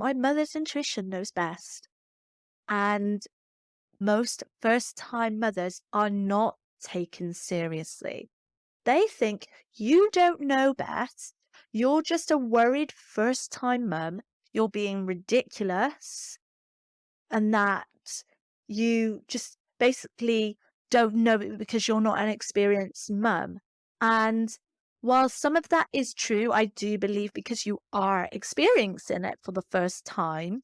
My mother's intuition knows best. And most first-time mothers are not taken seriously. They think you don't know best. You're just a worried first-time mum. You're being ridiculous, and that you just basically don't know it because you're not an experienced mum. And while some of that is true, I do believe because you are experiencing it for the first time,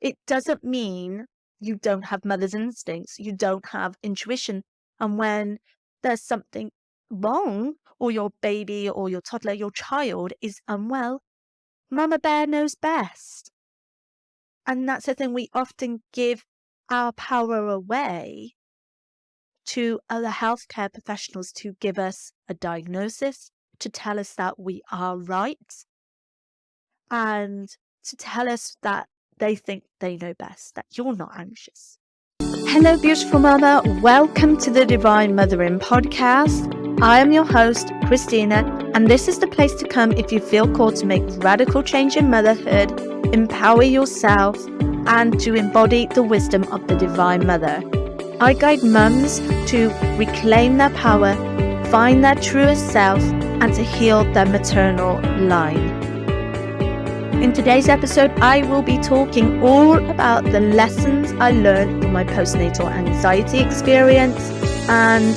it doesn't mean you don't have mother's instincts, you don't have intuition. And when there's something wrong, or your baby or your toddler, your child is unwell, Mama Bear knows best. And that's the thing, we often give our power away to other healthcare professionals to give us a diagnosis, to tell us that we are right, and to tell us that they think they know best, that you're not anxious. Hello, beautiful mother. Welcome to the Divine Mothering podcast. I am your host, Christina, and this is the place to come if you feel called to make radical change in motherhood, empower yourself, and to embody the wisdom of the Divine Mother. I guide mums to reclaim their power, find their truest self, and to heal their maternal line. In today's episode, I will be talking all about the lessons I learned from my postnatal anxiety experience and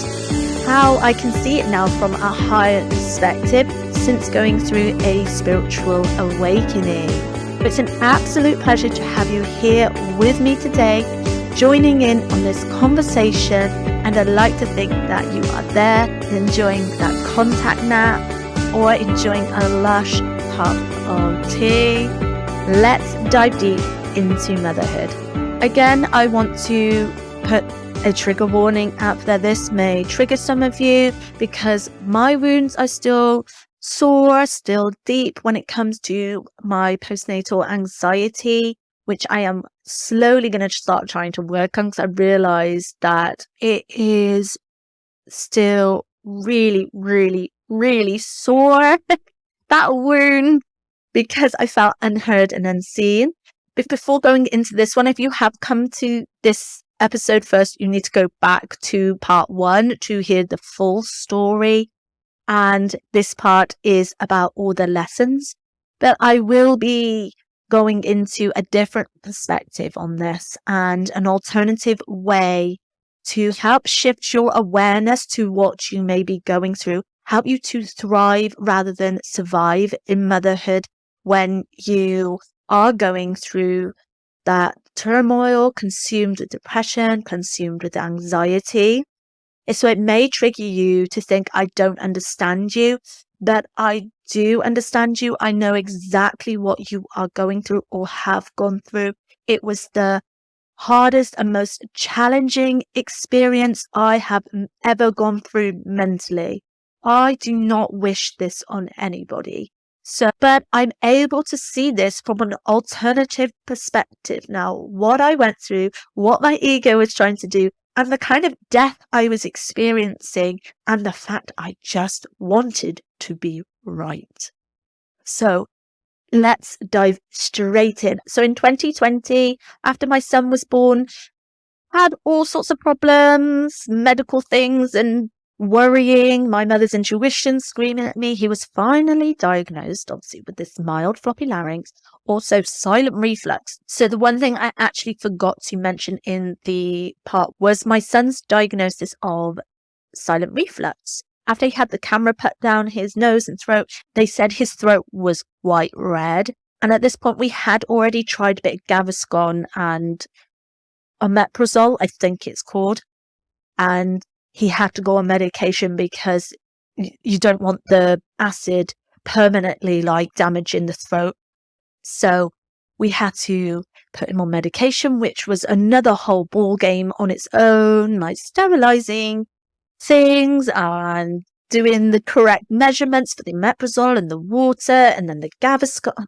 how I can see it now from a higher perspective since going through a spiritual awakening. It's an absolute pleasure to have you here with me today, joining in on this conversation, and I'd like to think that you are there enjoying that contact nap or enjoying a lush cup of tea. Let's dive deep into motherhood. Again, I want to put a trigger warning out there. This may trigger some of you because my wounds are still sore, still deep when it comes to my postnatal anxiety, which I am slowly going to start trying to work on because I realize that it is still really, really, really sore. That wound, because I felt unheard and unseen. But before going into this one, if you have come to this episode first, you need to go back to part 1 to hear the full story. And this part is about all the lessons. But I will be going into a different perspective on this and an alternative way to help shift your awareness to what you may be going through, help you to thrive rather than survive in motherhood when you are going through that turmoil, consumed with depression, consumed with anxiety. So it may trigger you to think, I don't understand you, but I do understand you. I know exactly what you are going through or have gone through. It was the hardest and most challenging experience I have ever gone through mentally. I do not wish this on anybody. But I'm able to see this from an alternative perspective now. What I went through, what my ego was trying to do, and the kind of death I was experiencing, and the fact I just wanted to be right. So let's dive straight in. So in 2020, after my son was born, I had all sorts of problems, medical things, and worrying, my mother's intuition screaming at me. He was finally diagnosed, obviously, with this mild floppy larynx, also silent reflux. So the one thing I actually forgot to mention in the part was my son's diagnosis of silent reflux. After he had the camera put down his nose and throat, they said his throat was quite red. And at this point, we had already tried a bit of Gaviscon and omeprazole, I think it's called. And he had to go on medication because you don't want the acid permanently damaging the throat. So we had to put him on medication, which was another whole ball game on its own, sterilizing things and doing the correct measurements for the omeprazole and the water and then the Gaviscon.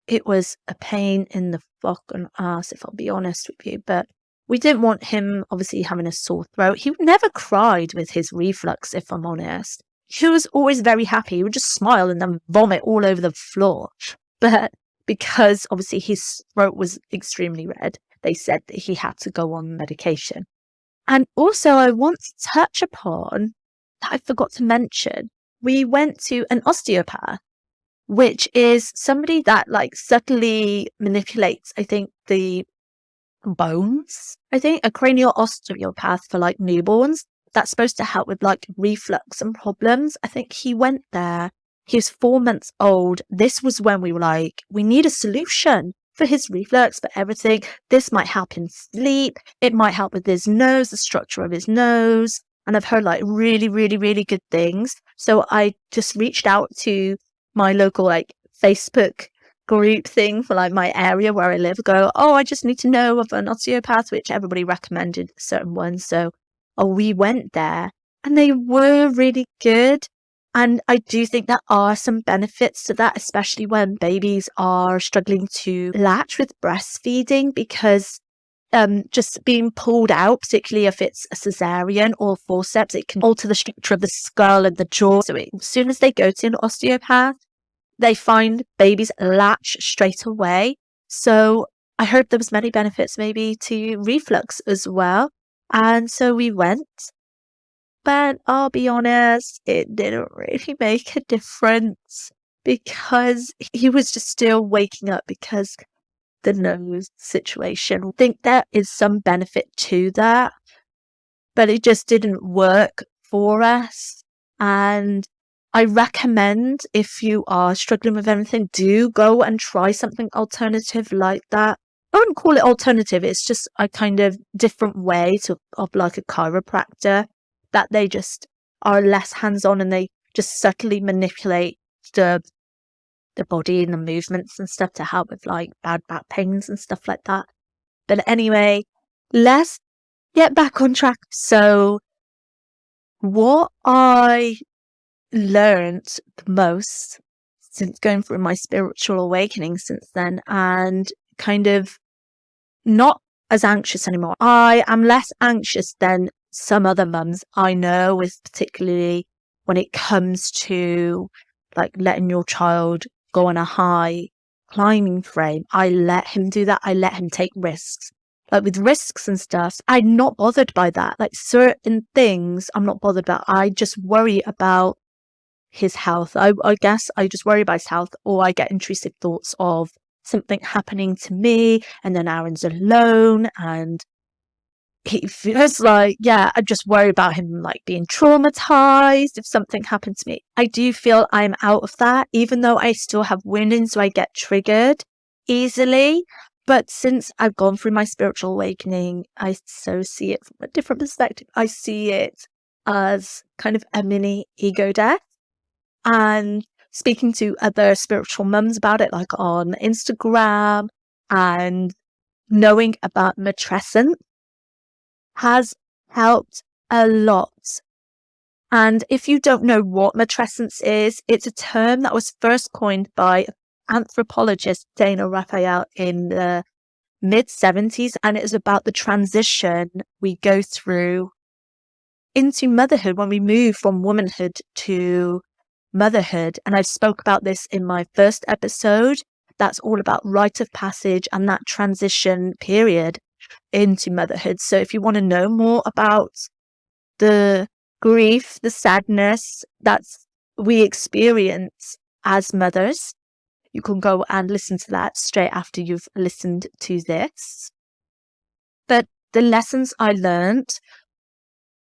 It was a pain in the fucking ass, if I'll be honest with you, but we didn't want him obviously having a sore throat. He never cried with his reflux, if I'm honest. He was always very happy. He would just smile and then vomit all over the floor. But because obviously his throat was extremely red. They said that he had to go on medication. And also, I want to touch upon that I forgot to mention. We went to an osteopath, which is somebody that like subtly manipulates, I think, the bones. I think a cranial osteopath for like newborns that's supposed to help with like reflux and problems. I think he went there. He was 4 months old. This was when we were like, we need a solution for his reflux, for everything. This might help him sleep. It might help with his nose, the structure of his nose. And I've heard like really, really, really good things. So I just reached out to my local like Facebook group thing for like my area where I live, go, oh, I just need to know of an osteopath, which everybody recommended certain ones. So we went there and they were really good. And I do think there are some benefits to that, especially when babies are struggling to latch with breastfeeding, because just being pulled out, particularly if it's a cesarean or forceps, it can alter the structure of the skull and the jaw. So as soon as they go to an osteopath, they find babies latch straight away. So I heard there was many benefits maybe to reflux as well. And so we went. But I'll be honest, it didn't really make a difference because he was just still waking up because the nose situation. I think there is some benefit to that, but it just didn't work for us. And I recommend, if you are struggling with anything, do go and try something alternative like that. I wouldn't call it alternative, it's just a kind of different way of like a chiropractor, that they just are less hands-on and they just subtly manipulate the body and the movements and stuff to help with like bad back pains and stuff like that. But anyway, let's get back on track. So what I learned the most since going through my spiritual awakening since then, and kind of not as anxious anymore. I am less anxious than some other mums I know, with particularly when it comes to like letting your child go on a high climbing frame. I let him do that. I let him take risks. Like with risks and stuff, I'm not bothered by that. Like certain things I'm not bothered about. I just worry about his health. I guess I just worry about his health, or I get intrusive thoughts of something happening to me, and then Aaron's alone and he feels like, yeah, I just worry about him like being traumatized if something happened to me. I do feel I'm out of that, even though I still have wounding, so I get triggered easily. But since I've gone through my spiritual awakening, I so see it from a different perspective. I see it as kind of a mini ego death. And speaking to other spiritual mums about it, like on Instagram, and knowing about matrescence has helped a lot. And if you don't know what matrescence is, it's a term that was first coined by anthropologist Dana Raphael in the mid-70s, and it is about the transition we go through into motherhood when we move from womanhood to motherhood. And I've spoke about this in my first episode. That's all about rite of passage and that transition period into motherhood. So if you want to know more about the grief, the sadness that we experience as mothers, you can go and listen to that straight after you've listened to this. But the lessons I learned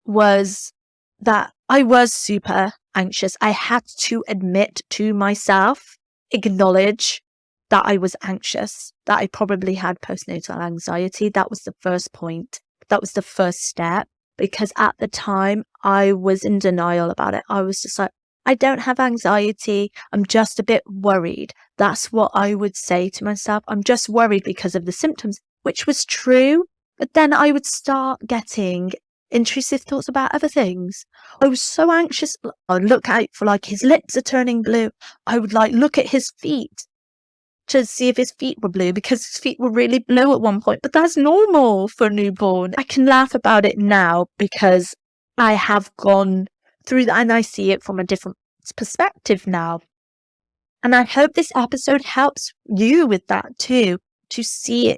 was that I was super anxious. I had to admit to myself, acknowledge that I was anxious, that I probably had postnatal anxiety. That was the first point. That was the first step, because at the time I was in denial about it. I was just like, I don't have anxiety. I'm just a bit worried. That's what I would say to myself. I'm just worried because of the symptoms, which was true. But then I would start getting intrusive thoughts about other things. I was so anxious. I'd look out for like his lips are turning blue. I would like look at his feet to see if his feet were blue, because his feet were really blue at one point. But that's normal for a newborn. I can laugh about it now because I have gone through that and I see it from a different perspective now. And I hope this episode helps you with that too, to see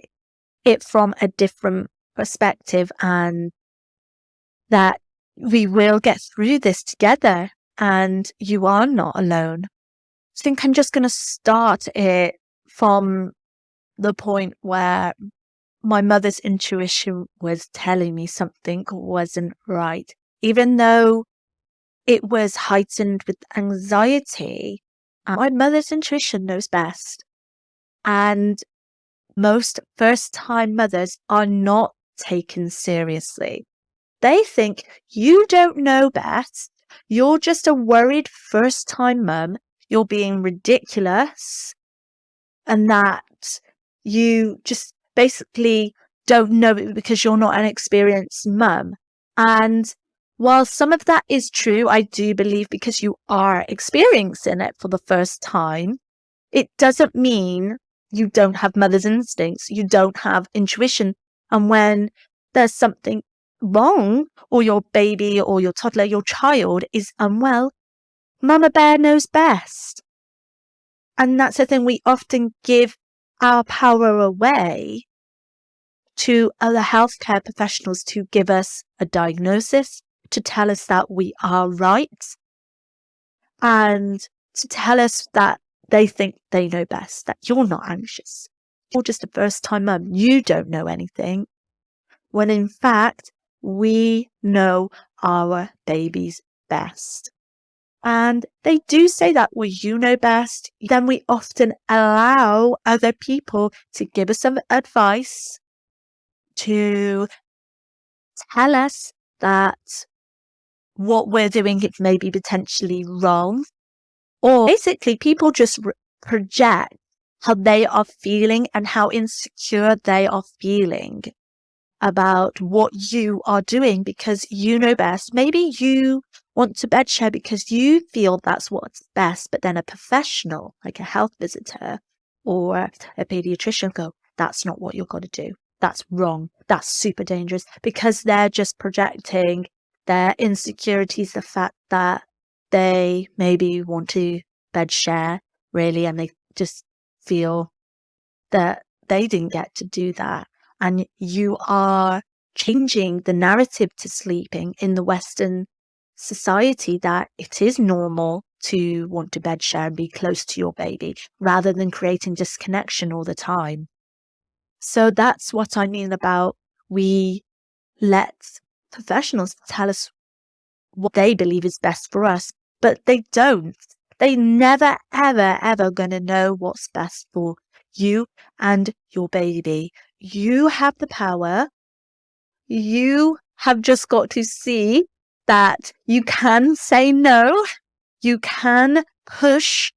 it from a different perspective, and that we will get through this together and you are not alone. I think I'm just going to start it from the point where my mother's intuition was telling me something wasn't right. Even though it was heightened with anxiety, my mother's intuition knows best. And most first-time mothers are not taken seriously. They think you don't know best. You're just a worried first-time mum. You're being ridiculous, and that you just basically don't know it because you're not an experienced mum. And while some of that is true, I do believe because you are experiencing it for the first time, it doesn't mean you don't have mother's instincts, you don't have intuition. And when there's something wrong, or your baby or your toddler, your child is unwell, Mama Bear knows best. And that's the thing, we often give our power away to other healthcare professionals to give us a diagnosis, to tell us that we are right, and to tell us that they think they know best, that you're not anxious. You're just a first-time mum. You don't know anything. When in fact, we know our babies best. And they do say that, well, you know best. Then we often allow other people to give us some advice, to tell us that what we're doing is maybe potentially wrong. Or basically, people just project how they are feeling and how insecure they are feeling about what you are doing because you know best. Maybe you want to bed share because you feel that's what's best, but then a professional, like a health visitor or a pediatrician, go, that's not what you're going to do. That's wrong. That's super dangerous, because they're just projecting their insecurities, the fact that they maybe want to bed share, really, and they just feel that they didn't get to do that. And you are changing the narrative to sleeping in the Western society, that it is normal to want to bed share and be close to your baby, rather than creating disconnection all the time. So that's what I mean about we let professionals tell us what they believe is best for us, but they don't. They never, ever, ever going to know what's best for you and your baby. You have the power. You have just got to see that you can say no. You can push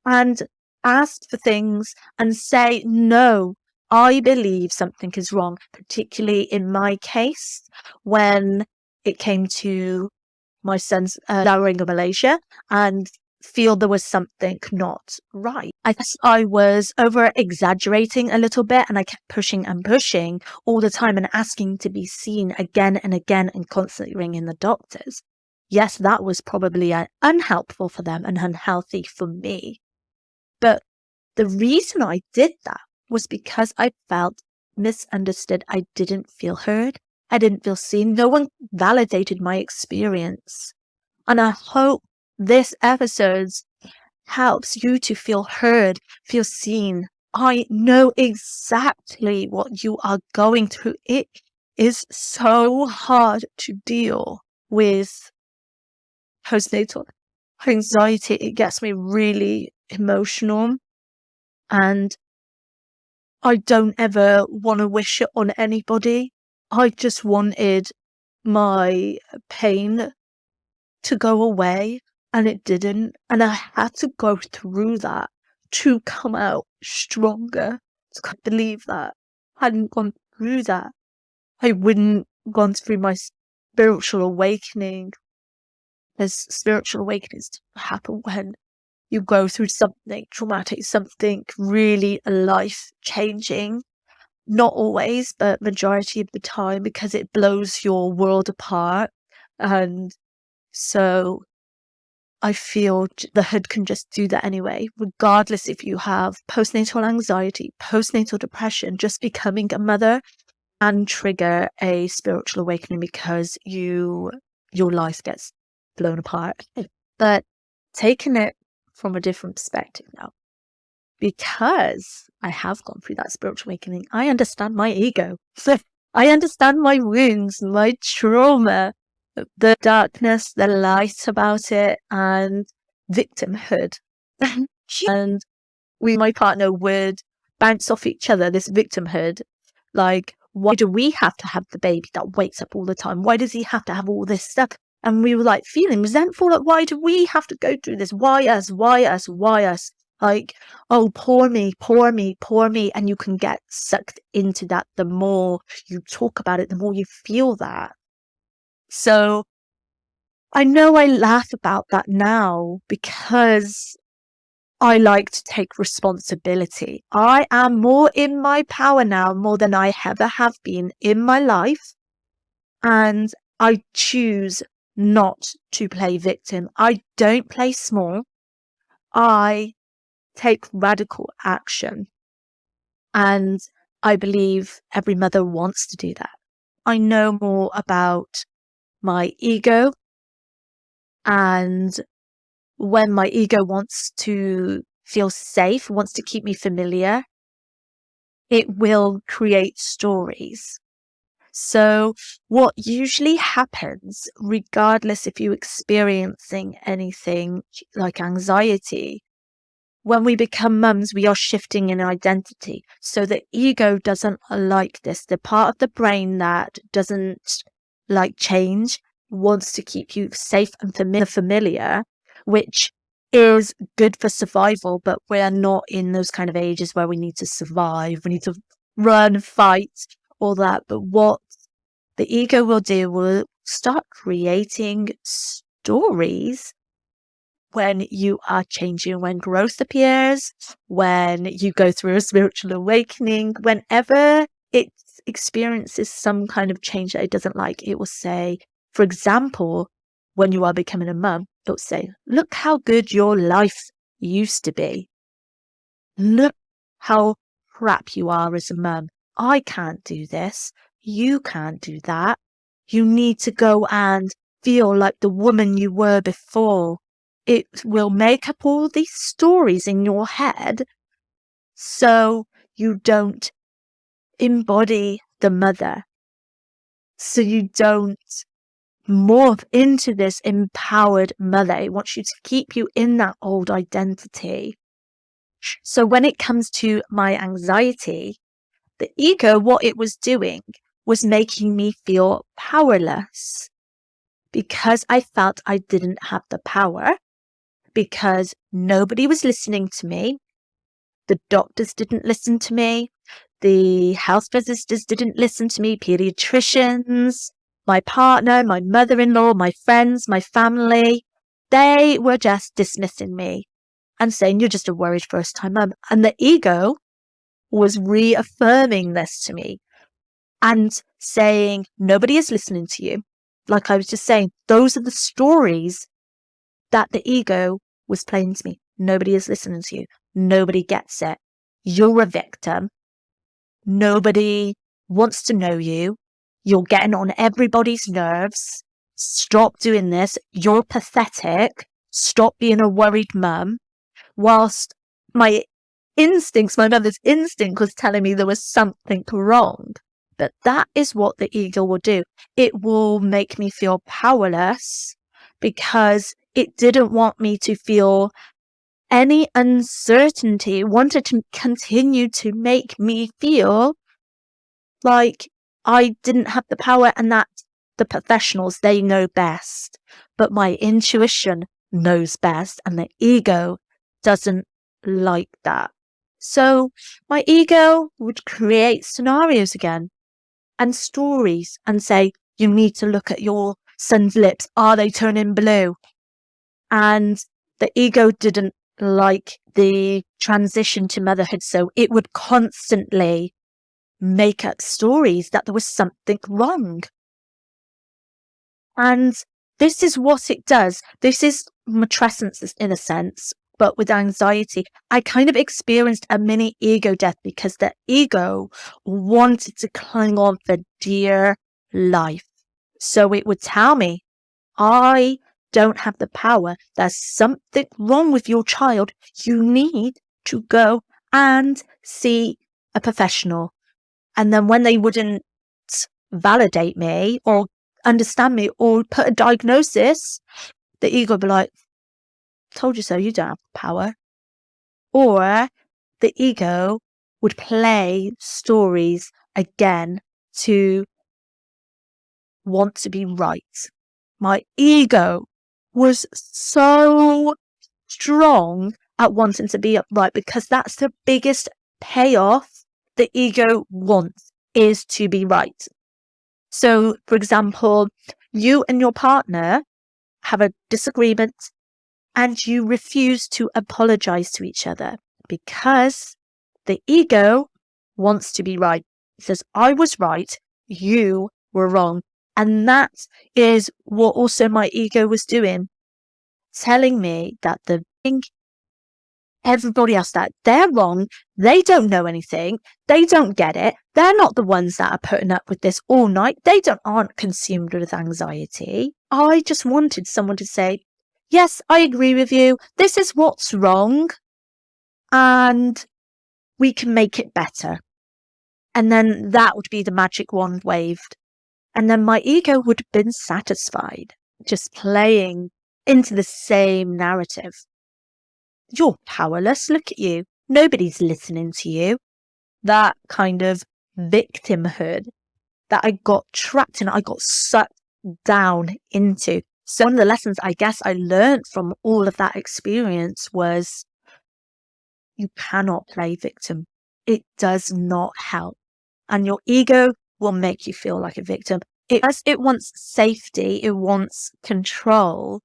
and ask for things and say, no, I believe something is wrong, particularly in my case, when it came to my son's lowering of Malaysia, and feel there was something not right. I guess I was over exaggerating a little bit, and I kept pushing and pushing all the time and asking to be seen again and again and constantly ringing the doctors. Yes, that was probably unhelpful for them and unhealthy for me. But the reason I did that was because I felt misunderstood. I didn't feel heard. I didn't feel seen. No one validated my experience. And I hope this episode helps you to feel heard, feel seen. I know exactly what you are going through. It is so hard to deal with postnatal anxiety. It gets me really emotional, and I don't ever want to wish it on anybody. I just wanted my pain to go away, and it didn't. And I had to go through that to come out stronger. I can't believe that. I hadn't gone through that, I wouldn't gone through my spiritual awakening. There's spiritual awakenings happen when you go through something traumatic, something really life changing. Not always, but majority of the time, because it blows your world apart. And so I feel the hood can just do that anyway, regardless if you have postnatal anxiety, postnatal depression. Just becoming a mother can trigger a spiritual awakening because your life gets blown apart. But taking it from a different perspective now, because I have gone through that spiritual awakening, I understand my ego. I understand my wounds, my trauma, the darkness, the light about it, and victimhood. And my partner would bounce off each other, this victimhood. Like, why do we have to have the baby that wakes up all the time? Why does he have to have all this stuff? And we were like feeling resentful. Like, why do we have to go through this? Why us? Why us? Why us? Like, oh, poor me, poor me, poor me. And you can get sucked into that. The more you talk about it, the more you feel that. So I know I laugh about that now because I like to take responsibility. I am more in my power now, more than I ever have been in my life. And I choose not to play victim. I don't play small. I take radical action. And I believe every mother wants to do that. I know more about my ego, and when my ego wants to feel safe, wants to keep me familiar, it will create stories. So what usually happens, regardless if you're experiencing anything like anxiety, when we become mums, we are shifting in identity. So the ego doesn't like this. The part of the brain that doesn't like change wants to keep you safe and familiar, which is good for survival, but we're not in those kind of ages where we need to survive. We need to run, fight, all that. But what the ego will do will start creating stories when you are changing, when growth appears, when you go through a spiritual awakening, whenever it experiences some kind of change that it doesn't like, it will say, for example, when you are becoming a mum, it will say, look how good your life used to be. Look how crap you are as a mum. I can't do this. You can't do that. You need to go and feel like the woman you were before. It will make up all these stories in your head so you don't embody the mother. So you don't morph into this empowered mother. It wants you to keep you in that old identity. So when it comes to my anxiety, the ego, what it was doing was making me feel powerless because I felt I didn't have the power, because nobody was listening to me. The doctors didn't listen to me. The health visitors didn't listen to me. Pediatricians, my partner, my mother-in-law, my friends, my family, they were just dismissing me and saying, you're just a worried first-time mum. And the ego was reaffirming this to me and saying, nobody is listening to you. Like I was just saying, those are the stories that the ego was playing to me. Nobody is listening to you. Nobody gets it. You're a victim. Nobody wants to know you. You're getting on everybody's nerves. Stop doing this. You're pathetic. Stop being a worried mum. Whilst my instincts, my mother's instinct was telling me there was something wrong. But that is what the ego will do. It will make me feel powerless because it didn't want me to feel any uncertainty. It wanted to continue to make me feel like I didn't have the power and that the professionals, they know best. But my intuition knows best and the ego doesn't like that. So my ego would create scenarios again and stories and say, you need to look at your son's lips. Are they turning blue? And the ego didn't like the transition to motherhood. So it would constantly make up stories that there was something wrong. And this is what it does. This is matrescence in a sense, but with anxiety, I kind of experienced a mini ego death because the ego wanted to cling on for dear life. So it would tell me, I don't have the power. There's something wrong with your child. You need to go and see a professional. And then when they wouldn't validate me or understand me or put a diagnosis, the ego would be like, told you so, you don't have the power. Or the ego would play stories again to want to be right. My ego was so strong at wanting to be upright because that's the biggest payoff the ego wants, is to be right. So, for example, you and your partner have a disagreement and you refuse to apologize to each other because the ego wants to be right. It says, I was right, you were wrong. And that is what also my ego was doing, telling me that everybody else, that they're wrong, they don't know anything, they don't get it, they're not the ones that are putting up with this all night, aren't consumed with anxiety. I just wanted someone to say, yes, I agree with you, this is what's wrong, and we can make it better. And then that would be the magic wand waved. And then my ego would have been satisfied, just playing into the same narrative. You're powerless, look at you. Nobody's listening to you. That kind of victimhood that I got trapped in, I got sucked down into. So one of the lessons I guess I learned from all of that experience was you cannot play victim. It does not help. And your ego will make you feel like a victim. It wants safety. It wants control.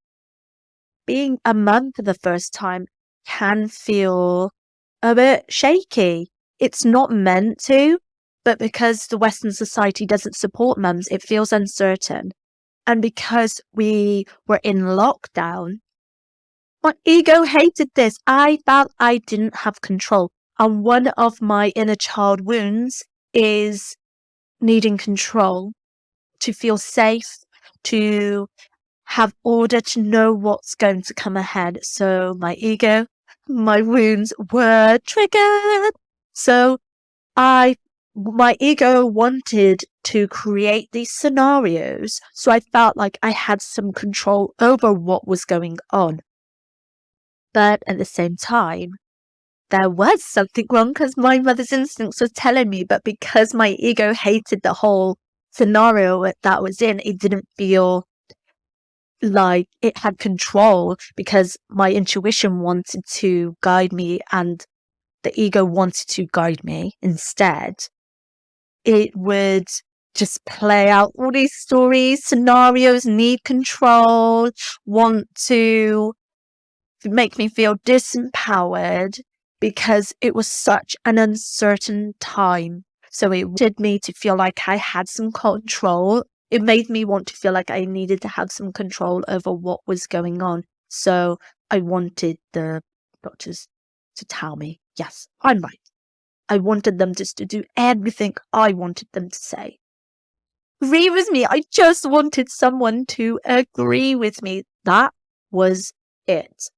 Being a mum for the first time can feel a bit shaky. It's not meant to, but because the Western society doesn't support mums, it feels uncertain. And because we were in lockdown, my ego hated this. I felt I didn't have control. And one of my inner child wounds is needing control, to feel safe, to have order, to know what's going to come ahead. So my ego, my wounds were triggered. So my ego wanted to create these scenarios. So I felt like I had some control over what was going on. But at the same time, there was something wrong because my mother's instincts were telling me, but because my ego hated the whole scenario that was in, it didn't feel like it had control because my intuition wanted to guide me and the ego wanted to guide me instead. It would just play out all these stories, scenarios, need control, want to make me feel disempowered because it was such an uncertain time. So it wanted me to feel like I had some control. It made me want to feel like I needed to have some control over what was going on. So I wanted the doctors to tell me, yes, I'm right. I wanted them just to do everything I wanted them to say. Agree with me. I just wanted someone to agree with me. That was it.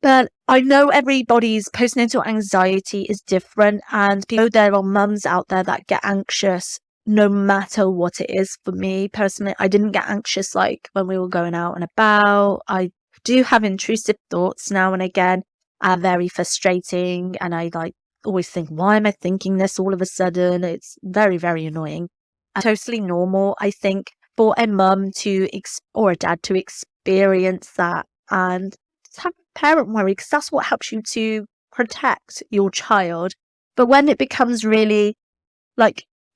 But I know everybody's postnatal anxiety is different, and there are mums out there that get anxious no matter what it is. For me personally, I didn't get anxious like when we were going out and about. I do have intrusive thoughts now and again, are very frustrating, and I always think, why am I thinking this all of a sudden? It's very, very annoying. Totally normal, I think, for a mum or a dad to experience that and have parent worry, because that's what helps you to protect your child. But when it becomes really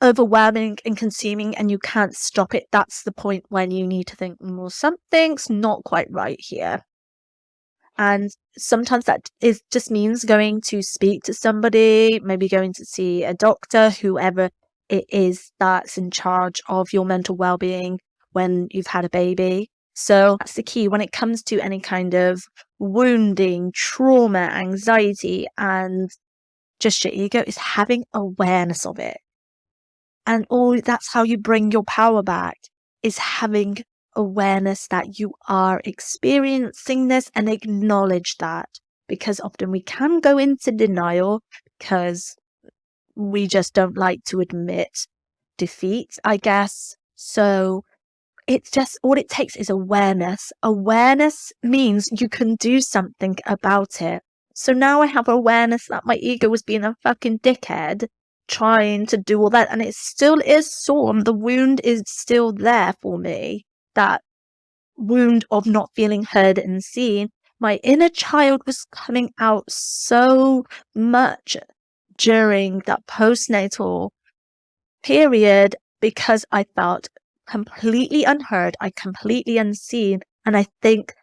overwhelming and consuming and you can't stop it, that's the point when you need to think, well, something's not quite right here. And sometimes that just means going to speak to somebody, maybe going to see a doctor, whoever it is that's in charge of your mental well-being when you've had a baby. So that's the key when it comes to any kind of wounding, trauma, anxiety, and just your ego, is having awareness of it. And that's how you bring your power back, is having awareness that you are experiencing this and acknowledge that. Because often we can go into denial because we just don't like to admit defeat, I guess. So it's just, all it takes is awareness. Awareness means you can do something about it. So now I have awareness that my ego was being a fucking dickhead, trying to do all that, and it still is sore. The wound is still there for me. That wound of not feeling heard and seen. My inner child was coming out so much during that postnatal period because I felt completely unheard, I completely unseen. And I think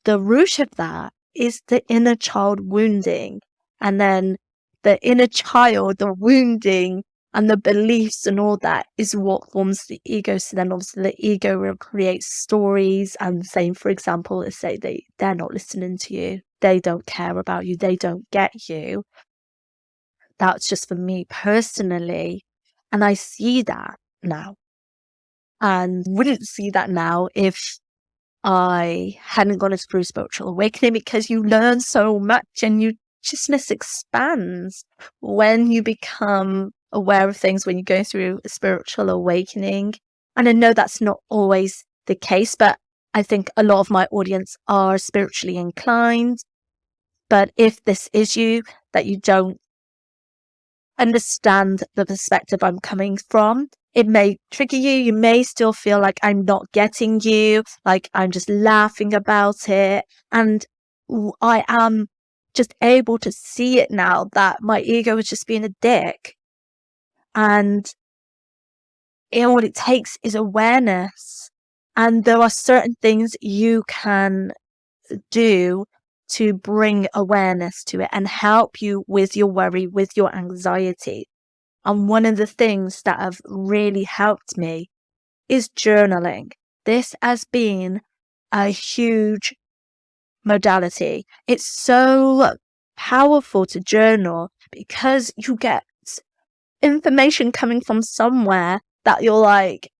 the root of that is the inner child wounding. And then the inner child, the wounding and the beliefs and all that is what forms the ego. So then obviously the ego will create stories and saying, for example, let's say they're not listening to you. They don't care about you. They don't get you. That's just for me personally. And I see that now. And wouldn't see that now if I hadn't gone through spiritual awakening, because you learn so much and you consciousness expands when you become aware of things, when you go through a spiritual awakening. And I know that's not always the case, but I think a lot of my audience are spiritually inclined. But if this is you, that you don't understand the perspective I'm coming from, it may trigger you. You may still feel like I'm not getting you, like I'm just laughing about it. And I am just able to see it now that my ego is just being a dick. And all it takes is awareness. And there are certain things you can do to bring awareness to it and help you with your worry, with your anxiety. And one of the things that have really helped me is journaling. This has been a huge modality. It's so powerful to journal because you get information coming from somewhere that you're like,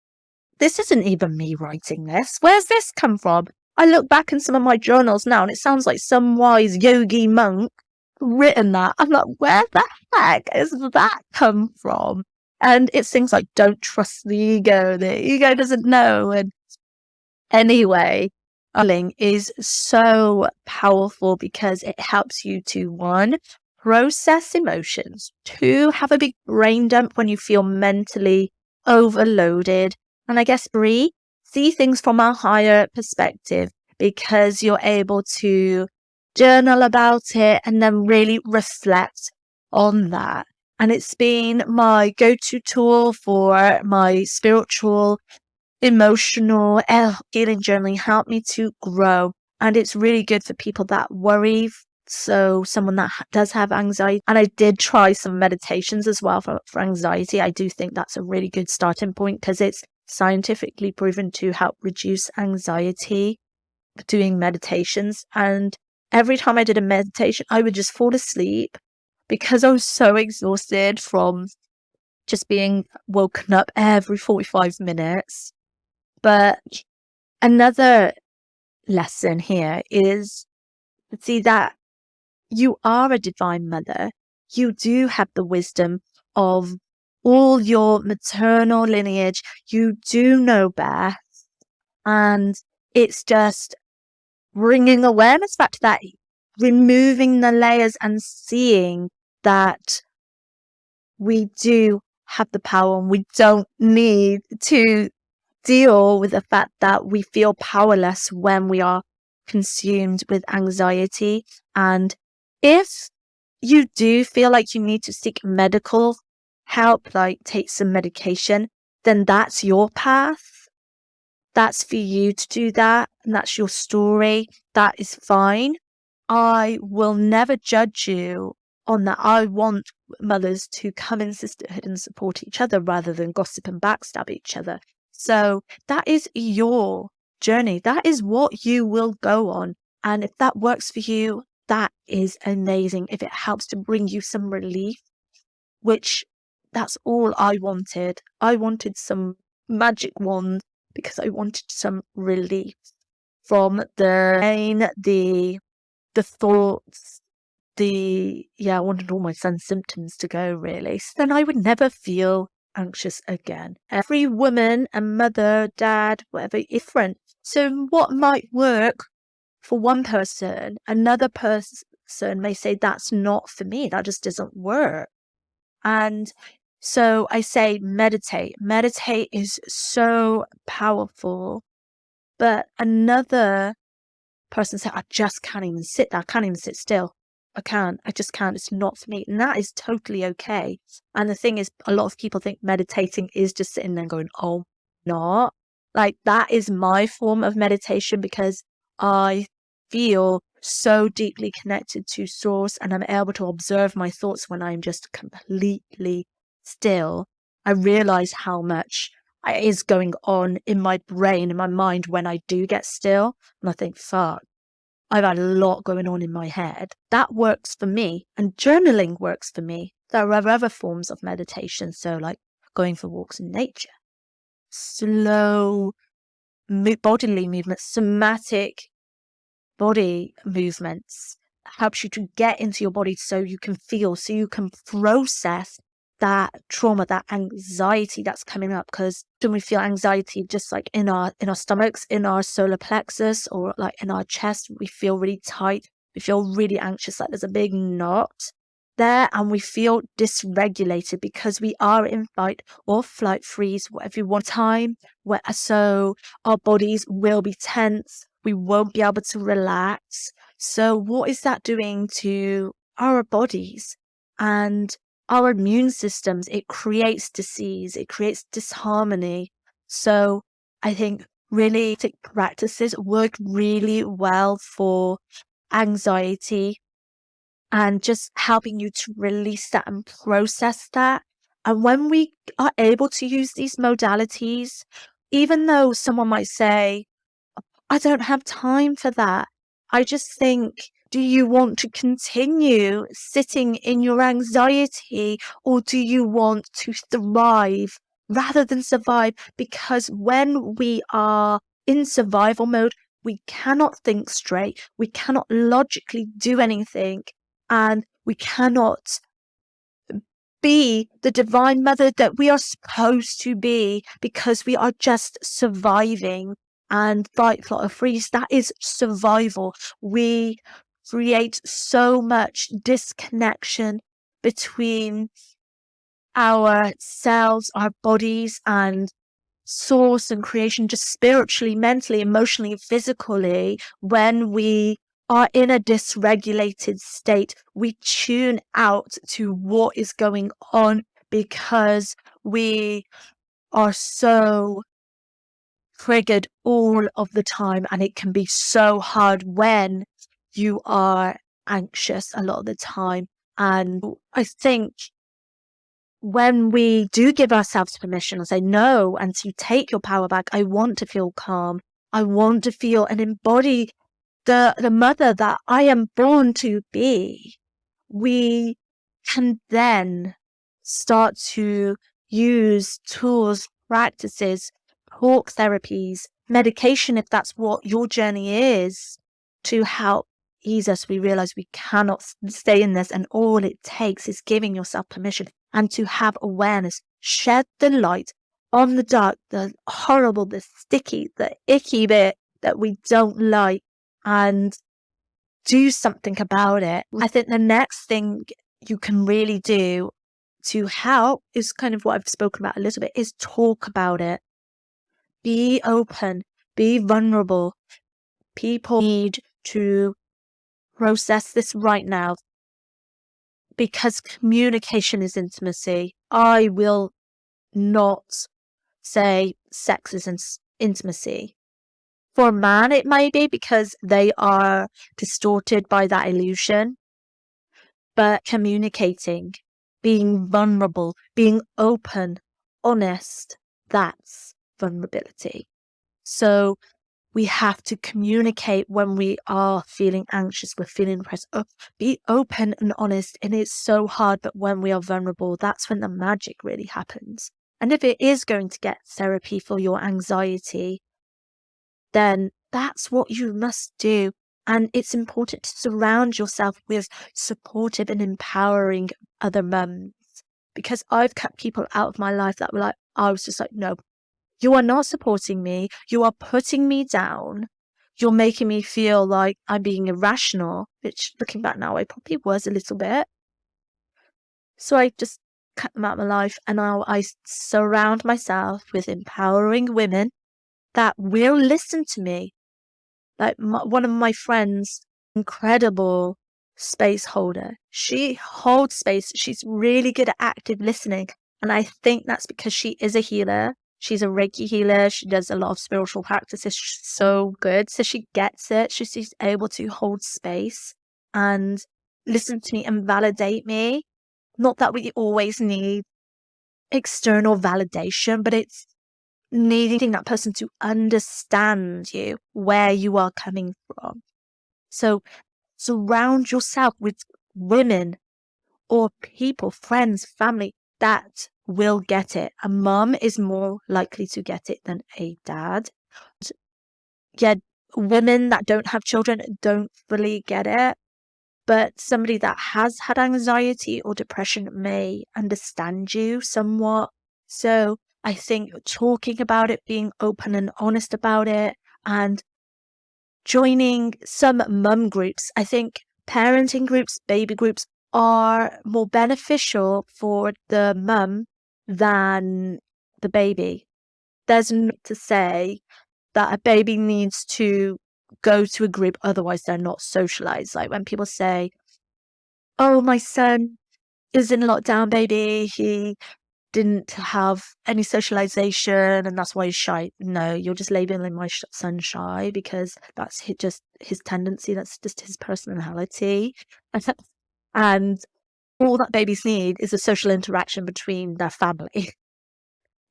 this isn't even me writing this. Where's this come from? I look back in some of my journals now and it sounds like some wise yogi monk written that. I'm like, where the heck is that come from? And it's things like, don't trust the ego. The ego doesn't know. And anyway, journaling is so powerful because it helps you to, one, process emotions, two, have a big brain dump when you feel mentally overloaded, and I guess three, see things from a higher perspective because you're able to journal about it and then really reflect on that. And it's been my go-to tool for my spiritual, emotional, healing journaling, helped me to grow. And it's really good for people that worry. So someone that does have anxiety, and I did try some meditations as well for anxiety. I do think that's a really good starting point because it's scientifically proven to help reduce anxiety, doing meditations. And every time I did a meditation, I would just fall asleep because I was so exhausted from just being woken up every 45 minutes. But another lesson here is, see that you are a divine mother. You do have the wisdom of all your maternal lineage. You do know best. And it's just bringing awareness back to that, removing the layers and seeing that we do have the power and we don't need to deal with the fact that we feel powerless when we are consumed with anxiety. And if you do feel like you need to seek medical help, like take some medication, then that's your path. That's for you to do that. And that's your story. That is fine. I will never judge you on that. I want mothers to come in sisterhood and support each other rather than gossip and backstab each other. So that is your journey. That is what you will go on. And if that works for you, that is amazing. If it helps to bring you some relief, which that's all I wanted. I wanted some magic wand because I wanted some relief from the pain, the thoughts, I wanted all my son's symptoms to go really. So then I would never feel anxious again. Every woman and mother, dad, whatever, is different. So what might work for one person, another person may say that's not for me. That just doesn't work. And so I say meditate. Meditate is so powerful. But another person said, I just can't even sit there. I can't even sit still. I just can't. It's not for me. And that is totally okay. And the thing is, a lot of people think meditating is just sitting there and going, oh, not. Like, that is my form of meditation because I feel so deeply connected to source and I'm able to observe my thoughts when I'm just completely still. I realize how much is going on in my brain, in my mind when I do get still. And I think, fuck, I've had a lot going on in my head. That works for me. And journaling works for me. There are other forms of meditation. So like going for walks in nature, slow bodily movements, somatic body movements helps you to get into your body so you can feel, so you can process that trauma, that anxiety that's coming up. Because when we feel anxiety, just like in our stomachs, in our solar plexus, or like in our chest, we feel really tight. We feel really anxious, like there's a big knot there, and we feel dysregulated because we are in fight or flight, freeze, whatever you want time. So our bodies will be tense. We won't be able to relax. So what is that doing to our bodies and our immune systems? It creates disease. It creates disharmony. So I think really practices work really well for anxiety and just helping you to release that and process that. And when we are able to use these modalities, even though someone might say, I don't have time for that, I just think, do you want to continue sitting in your anxiety or do you want to thrive rather than survive? Because when we are in survival mode, we cannot think straight, we cannot logically do anything, and we cannot be the divine mother that we are supposed to be because we are just surviving. And fight, flight, or freeze, that is survival. We create so much disconnection between ourselves, our bodies, and source and creation, just spiritually, mentally, emotionally, physically. When we are in a dysregulated state, we tune out to what is going on because we are so triggered all of the time, and it can be so hard when you are anxious a lot of the time. And I think when we do give ourselves permission and say no, and to take your power back, I want to feel calm. I want to feel and embody the mother that I am born to be. We can then start to use tools, practices, talk therapies, medication, if that's what your journey is, to help ease us. We realize we cannot stay in this, and all it takes is giving yourself permission and to have awareness, shed the light on the dark, the horrible, the sticky, the icky bit that we don't like, and do something about it. I think the next thing you can really do to help is kind of what I've spoken about a little bit, is talk about it. Be open, be vulnerable. People need to process this right now because communication is intimacy. I will not say sex is intimacy. For a man, it may be because they are distorted by that illusion. But communicating, being vulnerable, being open, honest, that's vulnerability. So We have to communicate when we are feeling anxious, we're feeling depressed. Be open and honest. And it's so hard, but when we are vulnerable, that's when the magic really happens. And if it is going to get therapy for your anxiety, then that's what you must do. And it's important to surround yourself with supportive and empowering other mums. Because I've kept people out of my life that were like, I was just like, no, you are not supporting me. You are putting me down. You're making me feel like I'm being irrational, which looking back now, I probably was a little bit. So I just cut them out of my life, and now I surround myself with empowering women that will listen to me. Like one of my friends, incredible space holder. She holds space. She's really good at active listening. And I think that's because she is a healer. She's a Reiki healer. She does a lot of spiritual practices. She's so good. So she gets it. She's able to hold space and listen to me and validate me. Not that we always need external validation, but it's needing that person to understand you, where you are coming from. So surround yourself with women or people, friends, family that will get it. A mum is more likely to get it than a dad. Yeah, women that don't have children don't fully get it, but somebody that has had anxiety or depression may understand you somewhat. So I think talking about it, being open and honest about it, and joining some mum groups. I think parenting groups, baby groups are more beneficial for the mum than the baby. There's not to say that a baby needs to go to a group, otherwise they're not socialized. Like when people say, oh, my son is in lockdown, baby, he didn't have any socialization and that's why he's shy. No, you're just labeling my son shy because that's just his tendency. That's just his personality. And all that babies need is a social interaction between their family.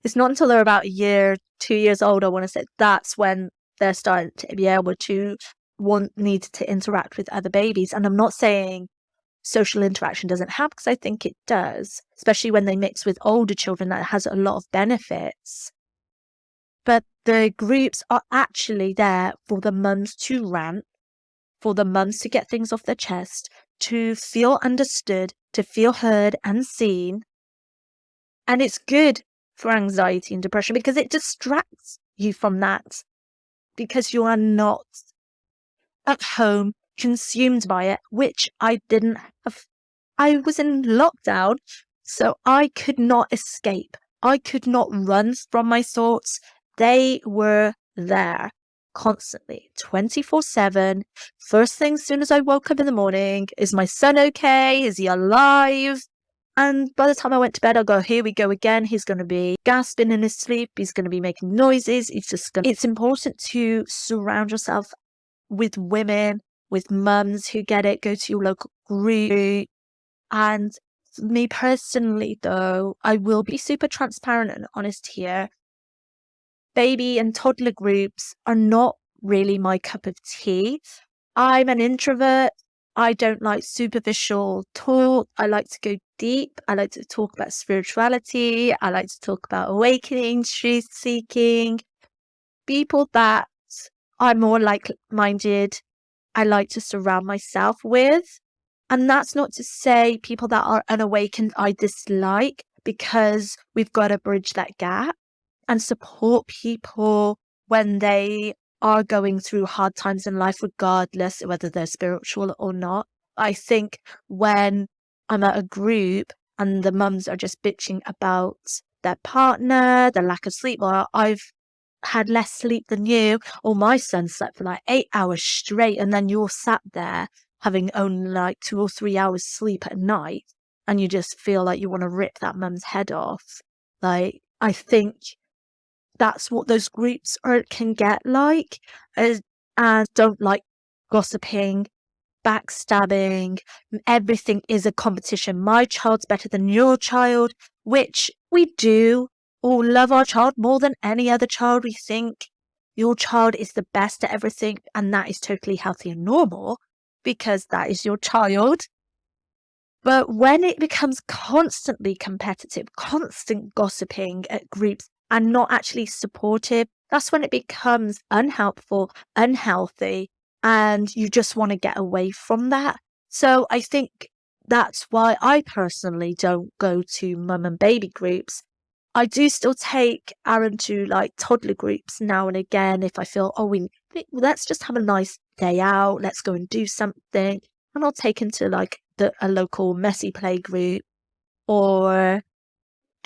It's not until they're about a year, 2 years old, I want to say, that's when they're starting to be able to need to interact with other babies. And I'm not saying social interaction doesn't have, because I think it does, especially when they mix with older children. That has a lot of benefits. But the groups are actually there for the mums to rant, for the mums to get things off their chest, to feel understood, to feel heard and seen. And it's good for anxiety and depression because it distracts you from that, because you are not at home consumed by it, which I didn't have. I was in lockdown, so I could not escape. I could not run from my thoughts. They were there constantly, 24/7. First thing, as soon as I woke up in the morning, is my son okay? Is he alive? And by the time I went to bed, I'll go, here we go again. He's going to be gasping in his sleep. He's going to be making noises. It's important to surround yourself with women, with mums who get it. Go to your local group. And me personally, though, I will be super transparent and honest here. Baby and toddler groups are not really my cup of tea. I'm an introvert. I don't like superficial talk. I like to go deep. I like to talk about spirituality. I like to talk about awakening, truth seeking. People that are more like-minded, I like to surround myself with. And that's not to say people that are unawakened I dislike, because we've got to bridge that gap and support people when they are going through hard times in life, regardless of whether they're spiritual or not. I think when I'm at a group and the mums are just bitching about their partner, the lack of sleep, or I've had less sleep than you, or my son slept for like 8 hours straight, and then you're sat there having only like 2 or 3 hours sleep at night, and you just feel like you want to rip that mum's head off. Like, I think that's what those groups can get like, and don't like gossiping, backstabbing. Everything is a competition. My child's better than your child, which we do all love our child more than any other child, we think. your child is the best at everything, and that is totally healthy and normal because that is your child. But when it becomes constantly competitive, constant gossiping at groups and not actually supportive, that's when it becomes unhelpful, unhealthy, and you just want to get away from that. So I think that's why I personally don't go to mum and baby groups. I do still take Aaron to like toddler groups now and again if I feel, let's just have a nice day out, let's go and do something. And I'll take him to like a local messy play group, or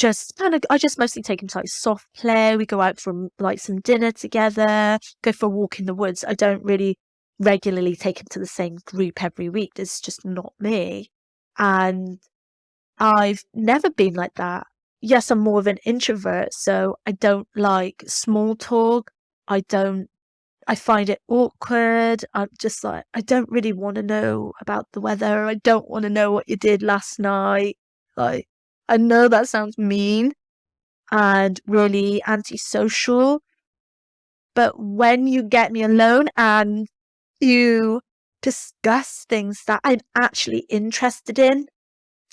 I just mostly take him to like soft play. We go out for like some dinner together, go for a walk in the woods. I don't really regularly take him to the same group every week. It's just not me. And I've never been like that. Yes, I'm more of an introvert, so I don't like small talk. I find it awkward. I'm just like, I don't really want to know about the weather. I don't want to know what you did last night. Like, I know that sounds mean and really antisocial, but when you get me alone and you discuss things that I'm actually interested in,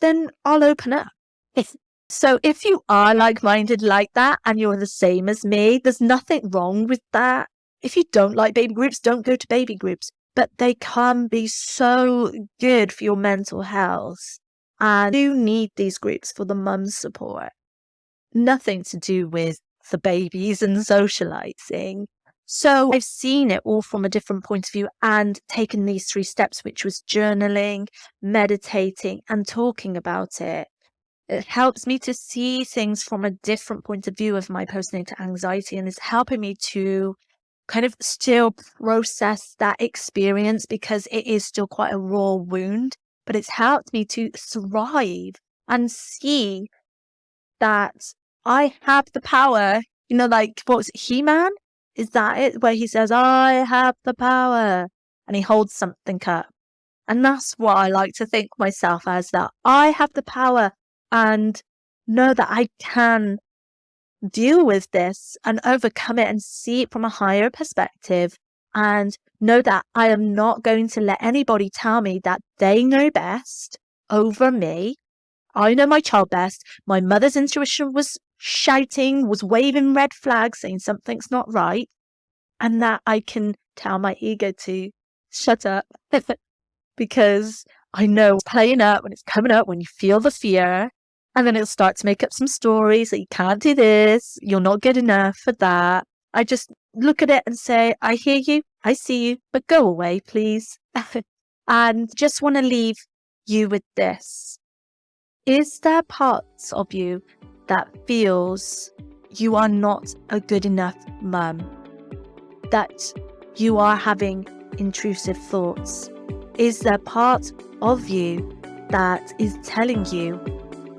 then I'll open up. If you are like-minded like that and you're the same as me, there's nothing wrong with that. If you don't like baby groups, don't go to baby groups. But they can be so good for your mental health. And you need these groups for the mum support. Nothing to do with the babies and socializing. So I've seen it all from a different point of view and taken these 3 steps, which was journaling, meditating, and talking about it. It helps me to see things from a different point of view of my postnatal anxiety, and is helping me to kind of still process that experience because it is still quite a raw wound, but it's helped me to thrive and see that I have the power. You know, like, what was it, He-Man? Is that it? Where he says, I have the power, and he holds something up. And that's what I like to think myself as, that I have the power and know that I can deal with this and overcome it and see it from a higher perspective, and know that I am not going to let anybody tell me that they know best over me. I know my child best. My mother's intuition was shouting, was waving red flags, saying something's not right, and that I can tell my ego to shut up because I know it's playing up when it's coming up, when you feel the fear, and then it'll start to make up some stories that you can't do this, you're not good enough for that. I just look at it and say, I hear you, I see you, but go away, please. And just want to leave you with this. Is there parts of you that feels you are not a good enough mum? That you are having intrusive thoughts? Is there part of you that is telling you,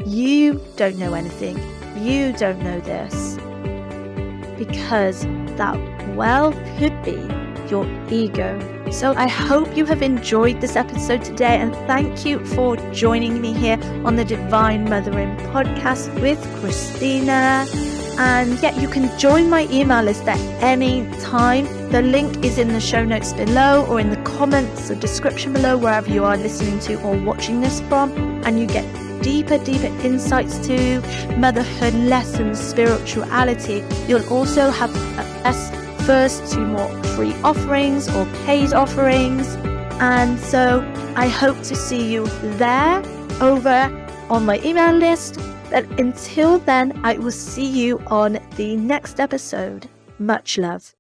you don't know anything, you don't know this? Because that well could be your ego. So I hope you have enjoyed this episode today, and thank you for joining me here on the Divine Mothering podcast with Christina. And yeah, you can join my email list at any time. The link is in the show notes below, or in the comments or description below, wherever you are listening to or watching this from. And you get deeper insights to motherhood lessons, spirituality. You'll also have first 2 more free offerings or paid offerings. And so I hope to see you there over on my email list. But until then, I will see you on the next episode. Much love.